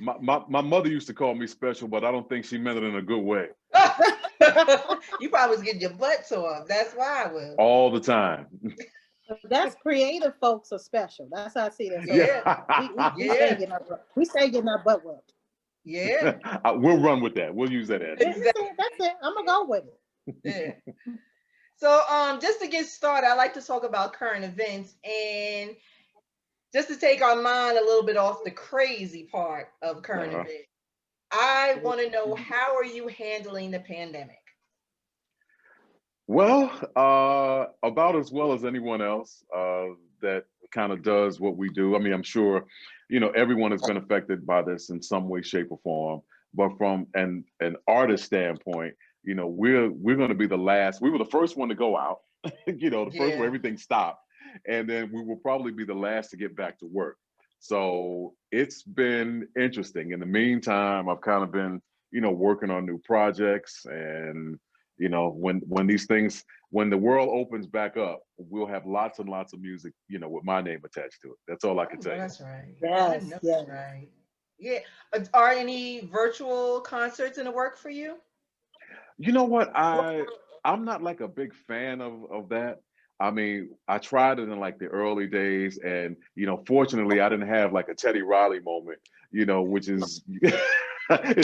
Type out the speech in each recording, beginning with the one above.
My mother used to call me special, but I don't think she meant it in a good way. You probably was getting your butt tore up. That's why I will. All the time. That's creative folks are special. That's how I see it. So Yeah, we stay yeah, getting our butt whooped. yeah. We'll run with that. We'll use that Yeah, answer. Exactly. that's it. I'm gonna go with it. Yeah. So, just to get started, I like to talk about current events and just to take our mind a little bit off the crazy part of current Uh-huh. events. I want to know, how are you handling the pandemic? Well, about as well as anyone else that kind of does what we do. I mean, I'm sure, everyone has been affected by this in some way, shape, or form. But from an artist standpoint, we're going to be the last. We were the first one to go out. The first where Yeah. everything stopped, and then we will probably be the last to get back to work. So it's been interesting. In the meantime, I've kind of been, working on new projects and when the world opens back up, we'll have lots and lots of music, with my name attached to it. That's all I I can know tell you. that's right. I Yes, know yes. that's right. Yeah. Are any virtual concerts in the work for you? You know what? I'm not like a big fan of that. I mean, I tried it in like the early days, and fortunately, I didn't have like a Teddy Riley moment, which is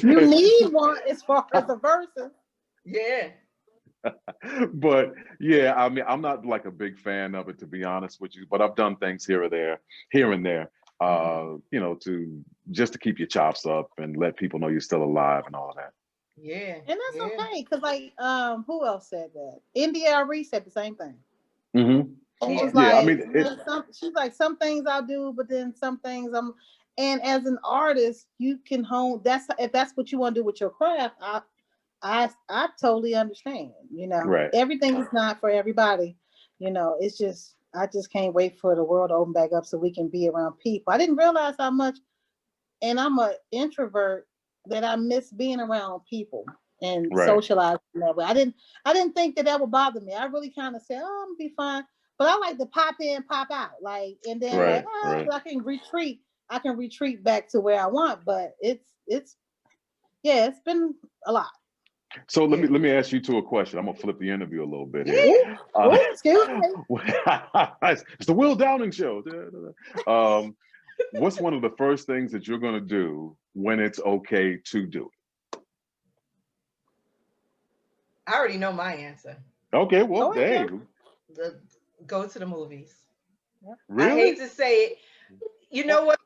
You need one as far as the verses. Yeah. but yeah, I mean, I'm not like a big fan of it, to be honest with you. But I've done things here and there, Hmm. to just to keep your chops up and let people know you're still alive and all of that. Yeah. And that's Yeah. okay. Cause like who else said that? India Arie said the same thing. Hmm. It was Yeah. Yeah, I like, mean, it. she's like, some things I'll do, but then some things and as an artist, you can hone that's if that's what you want to do with your craft, I totally understand. Right. Everything is not for everybody. It's just I just can't wait for the world to open back up so we can be around people. I didn't realize how much, and I'm an introvert, that I miss being around people and Right. socializing that way. I didn't think that would bother me. I really kind of said, "Oh, I'm gonna be fine," but I like to pop in, pop out, like, and then like, Right. Right. I can retreat. I can retreat back to where I want, but it's yeah, it's been a lot. So let me Yeah. let me ask you two a question. I'm gonna flip the interview a little bit here. Ooh, Yeah. Uh, ooh, excuse me. it's the Will Downing show. Um, what's one of the first things that you're gonna do when it's okay to do I already know my answer. it? Okay, well, Go ahead, hey, girl. The Go to the movies. Yep. I hate really? to say it. You know what?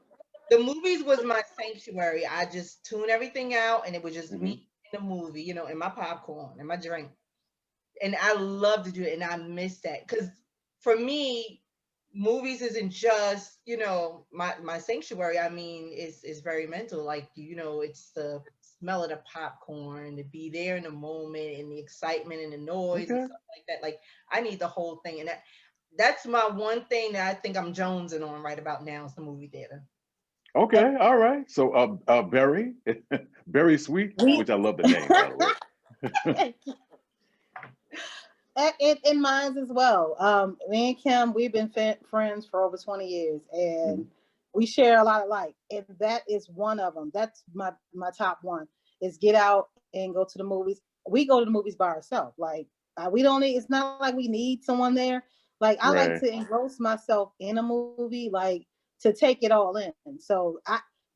The movies was my sanctuary. I just tune everything out, and it was just Hmm. me in the movie, and my popcorn and my drink. And I love to do it, and I miss that because for me, movies isn't just my sanctuary. I mean, it's very mental. Like it's the smell of the popcorn, to be there in the moment, and the excitement and the noise and Okay. stuff like that. Like I need the whole thing, and that's my one thing that I think I'm jonesing on right about now is the movie theater. Okay. All right. So, Barry, Barry Sweet, We which I love the name, by the way. in mine as well. Me and Kim, we've been friends for over 20 years, and Mhm. we share a lot of like, and that is one of them. That's my top one is get out and go to the movies. We go to the movies by ourselves. Like we don't need. It's not like we need someone there. Like I like Right. to engross myself in a movie, like to take it all in. So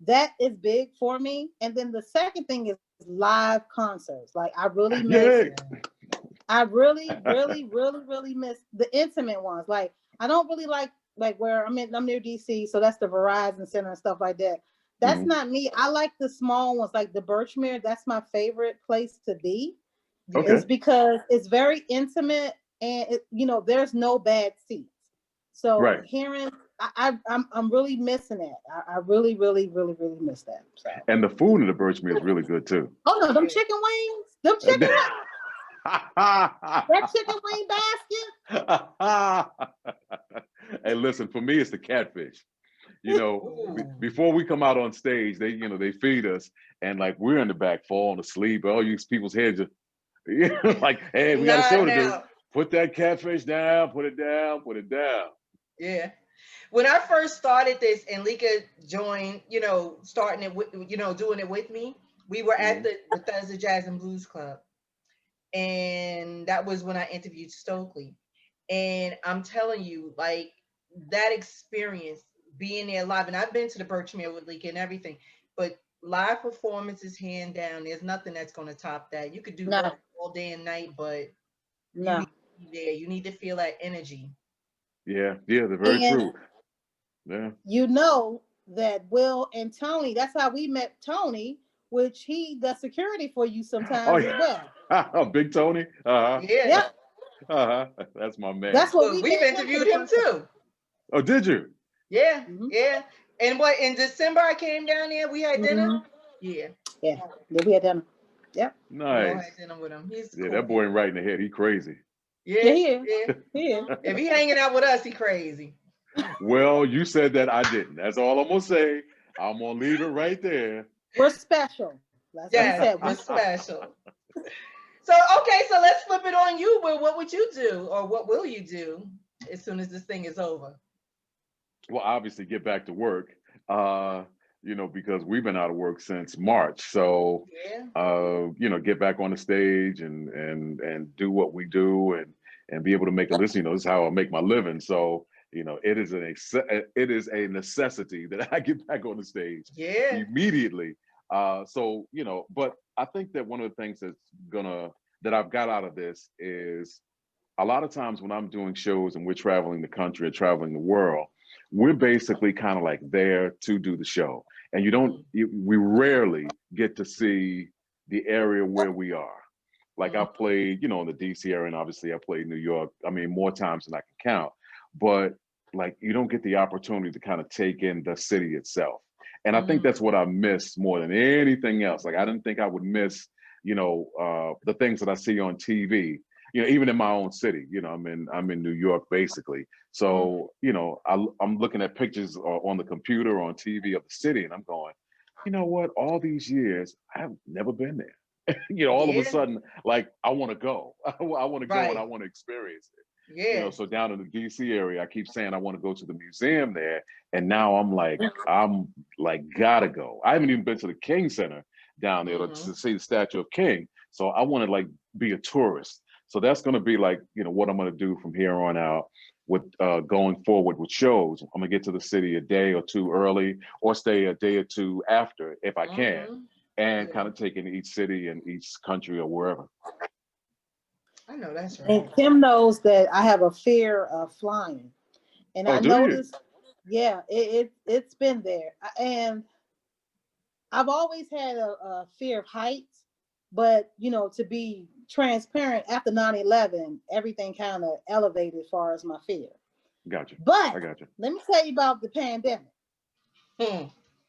that is big for me. And then the second thing is live concerts. Like Yay. I really, really, really, really miss the intimate ones. Like I don't really like where I'm near DC, so that's the Verizon Center and stuff like that. That's Hmm. not me. I like the small ones, like the Birchmere. That's my favorite place to be. Is Okay. because it's very intimate and there's no bad seats. So Right. hearing, I'm really missing that. I really, really, really, really miss that. So And the food in the Birchmere is really good too. oh no, them Yeah. chicken wings, them chicken that chicken wing Hey, listen, for me, it's the catfish. Ooh. Before we come out on stage, they feed us, and like we're in the back falling asleep. All these people's heads are like, hey, we got a Nah, show to do. now. Put that catfish down, put it down, put it down. Yeah. When I first started this and Lika joined, starting it with, doing it with me, we were at Mhm. the Bethesda Jazz and Blues Club. And that was when I interviewed Stokely. And I'm telling you, like, that experience being there live, and I've been to the Birchmere with Lika and everything, but live performances, hand down, there's nothing that's going to top that. You could do No, work all day and night, but you need no. to be there. You need to feel that energy. Yeah, yeah, they're very And true. Yeah. you know that Will and Tony, that's how we met Tony, which he does security for you Oh sometimes as well. yeah, Big Tony. Uh-huh. Yeah. Yep, Uh-huh. That's my man. that's what Well, we we've met him for interviewed the him first time. too. Oh, did you? Yeah, Hmm. yeah. And what, in December I came down there, we had dinner. Hmm. Yeah, Yeah, yeah, we had dinner. Yep. we all Nice. had dinner with him. He's Yeah, cool. that boy ain't right in the head. He crazy. Yeah, Yeah, he is. yeah. He is. If he hanging out with us, he crazy. Well, you said that I didn't. That's all I'm gonna say. I'm gonna leave it right there. We're special. That's what he Yes, said. We're we're special. special. So okay, so let's flip it on you, Will. What would you do, or what will you do as soon as this thing is over? Well, obviously get back to work. Uh, because we've been out of work since March. So Yeah. get back on the stage and do what we do and be able to make a list. This is how I make my living. So, it is a necessity that I get back on the stage Yeah. immediately. But I think that one of the things that I've got out of this is a lot of times when I'm doing shows and we're traveling the country or traveling the world, we're basically kind of like there to do the show. And we rarely get to see the area where we are. Like I Mm, played, in the DC area, and obviously I played New York. I mean, more times than I can count. But like you don't get the opportunity to kind of take in the city itself. And I think mm, that's what I miss more than anything else. Like I didn't think I would miss, the things that I see on TV. Even in my own city. I'm in New York basically. mm. So I'm looking at pictures on the computer or on TV of the city, and I'm going, you know what? All these years, I've never been there. All of a Yeah. sudden, like I want to go. I want to go and I Right. want to experience it. Yeah. So down in the DC area, I keep saying I want to go to the museum there. And now I'm like, gotta go. I haven't even been to the King Center down there to Hmm. see the statue of King. So I want to like be a tourist. So that's going to be like, what I'm going to do from here on out with going forward with shows. I'm going to get to the city a day or two early or stay a day or two after if I can Hmm. and Yeah. kind of take in each city and each country or wherever. I know that's And right. Kim knows that I have a fear of flying. And Oh, I do you? noticed, yeah, it's been there. And I've always had a fear of heights, but to be transparent, after 9/11, everything kind of elevated as far as my fear. Gotcha. But I got you. let me tell you about the pandemic. Hmm.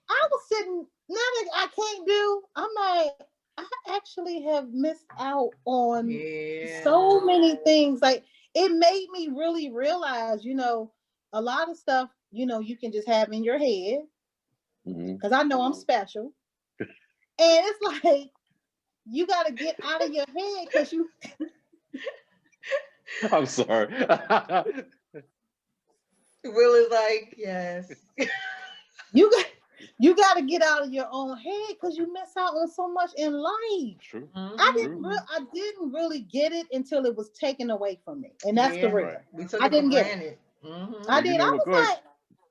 I was sitting, now that I can't do, I'm like, I actually have missed out on Yeah. so many things. Like it made me really realize, a lot of stuff, you can just have in your head Hmm. because I know I'm special. And it's like you got to get out of your head because I'm sorry. Will is like, yes. you got you got to get out of your own head because you miss out on so much in life. True. True. Hmm. I didn't really get it until it was taken away from me, and that's the Yeah. real. Right. We took I it for didn't get it. granted. Hmm. I Well, you did. know I what? was Go ahead. like,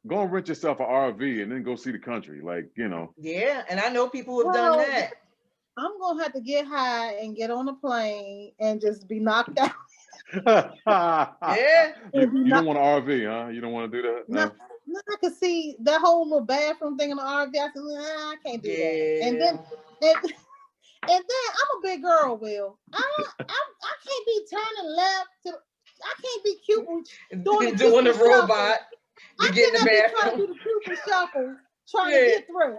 Go and rent yourself an RV and then go see the country. Like, Yeah. And I know people who have done well, that. I'm gonna have to get high and get on a plane and just be knocked out. Yeah. you, And be you don't knocked, want an RV, huh? You don't want to do that? not, No? I could see that whole little bathroom thing in the RV. I said, nah, I can't do that. And then, Yeah. and, and then I'm a big girl, Will. I can't be turning left to. I can't be doing the Doing the Cupid shuffle. robot to I get in the cannot be trying to bathroom. do the Cupid shuffle, trying to Yeah. get through.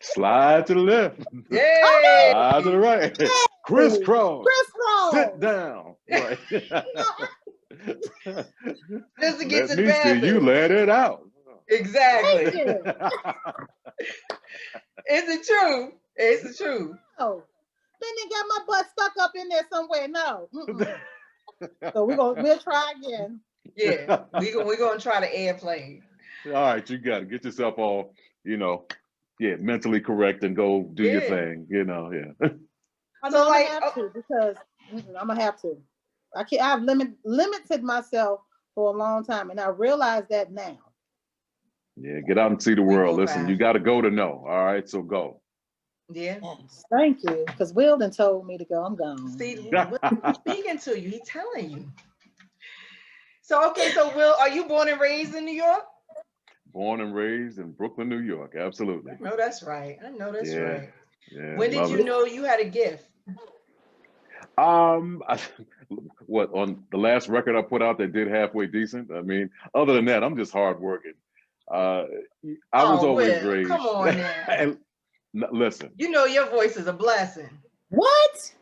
Slide to the left. Yay. Slide to the right. Hey, Crisscross. Sit crisscross. down. Right. Just to get Let to the me see you bathroom. let it out. Thank Exactly. you. It's the truth. It's the truth. No. Then they got my butt stuck up in there somewhere. No. Mm-mm. So we'll try again. Yeah, we're gonna try the airplane. All right, you got to get yourself all, you know, yeah, mentally correct and go do your Yeah. thing, you know, yeah. I So know I'm like, gonna have to because I'm gonna have to. I can't. I've limited myself for a long time, and I realize that now. Yeah, get out and see the we world. gonna Listen, you ride. got to go to know. All right, so go. Yeah. Yes, thank you. Because Wilden told me to go. I'm gone. See, he's speaking to you. He's telling you. So okay, so Will, are you born and raised in New York? Born and raised in Brooklyn, New York. I Absolutely. know that's right. I know that's Yeah, right. yeah, When did love you it. know you had a gift? I, what on the last record I put out that did halfway decent? I mean, other than that, I'm just hardworking. Uh, I was Oh, always Will, come raised. on now. And listen, You know your voice is a blessing. What?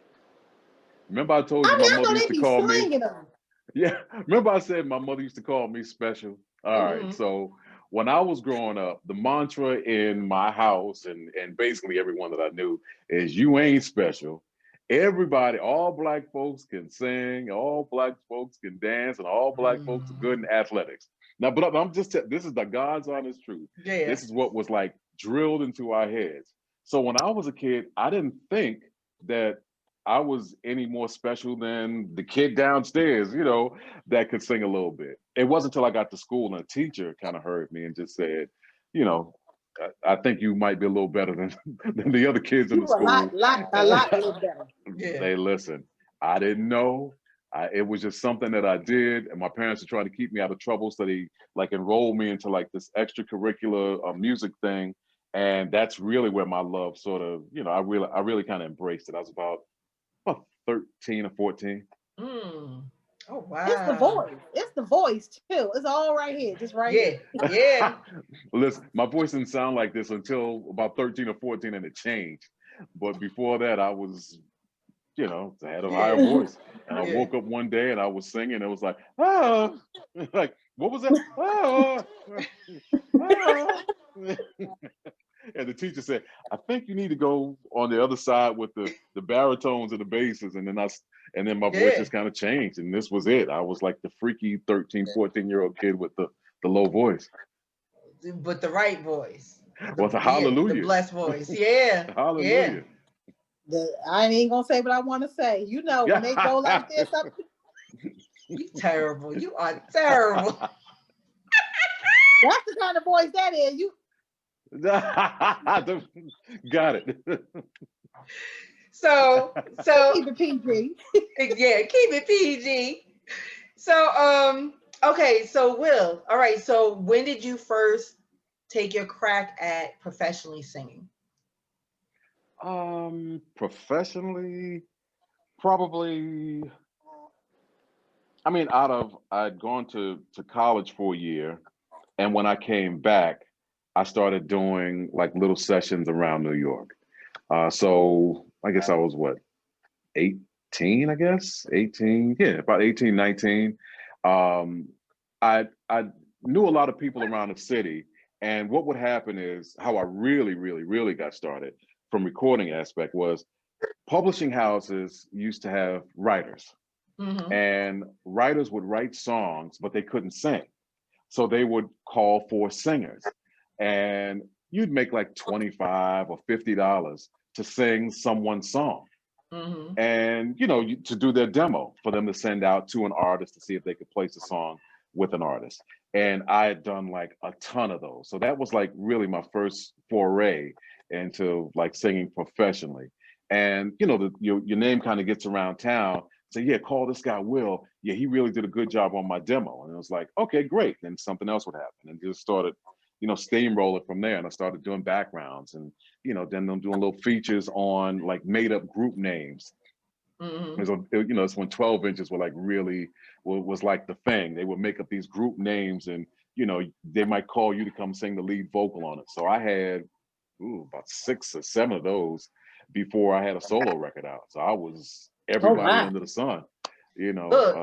remember I told I you mean, my I mother know used they to be call me? slinging them. Yeah, remember I said my mother used to call me special? All right, Hmm. so when I was growing up, the mantra in my house and basically everyone that I knew is you ain't special. Everybody, all black folks can sing, all black folks can dance, and all black folks are good in athletics. Now, but I'm just this is the God's honest truth. Yeah. This is what was like drilled into our heads. So when I was a kid, I didn't think that I was any more special than the kid downstairs, you know, that could sing a little bit. It wasn't until I got to school and a teacher kind of heard me and just said, you know, I think you might be a little better than than the other kids in You the a school. lot little better. Yeah. They listen. I didn't know. It was just something that I did, and my parents were trying to keep me out of trouble, so they like enrolled me into like this extracurricular music thing, and that's really where my love sort of, you know, I really kind of embraced it. I was about 13 or 14. Mm. Oh It's the wow. voice. It's the voice too. It's all right here, just right Yeah. here. Yeah. Listen, my voice didn't sound like this until about 13 or 14, and it changed. But before that, I was, you know, I had a higher Yeah. voice. And I Yeah. woke up one day and I was singing. It was like, ah, like, what was that? Ah, ah. And the teacher said, I think you need to go on the other side with the baritones and the basses. And then my voice Yeah. just kind of changed. And this was it. I was like the freaky 13, 14-year-old kid with the low voice. But the right voice. Well, the Yeah, the hallelujah. blessed voice. Yeah. Yeah. Hallelujah. I ain't gonna say what I want to say. You know, when they go like this, You terrible. You are terrible. that's the kind of voice that is. You Got it. So keep it PG. yeah, keep it PG. So okay, so Will, all right, so when did you first take your crack at professionally singing? Professionally, probably. I mean, I'd gone to college for a year, and when I came back, I started doing like little sessions around New York. So I guess I was what, 18, I guess 18, yeah, about 18, 19. Um, I knew a lot of people around the city, and what would happen is how I really got started from recording aspect was publishing houses used to have writers, Mm-hmm. and writers would write songs, but they couldn't sing. So they would call for singers, and you'd make like 25 or $50 to sing someone's song. Mm-hmm. And you know, to do their demo for them to send out to an artist to see if they could place a song with an artist. And I had done like a ton of those. So that was like really my first foray into like singing professionally. And you know, your name kind of gets around town. So yeah, call this guy Will. Yeah, he really did a good job on my demo. And it was like, okay, great. Then something else would happen, and just started, you know, steamrolling from there. And I started doing backgrounds, and you know, then I'm doing little features on like made up group names. Mm-hmm. You know, it's when 12 inches were like really was like the thing. They would make up these group names, and you know, they might call you to come sing the lead vocal on it. So I had about 6 or 7 of those before I had a solo record out. So I was Oh everybody my. under the sun, you know. Look,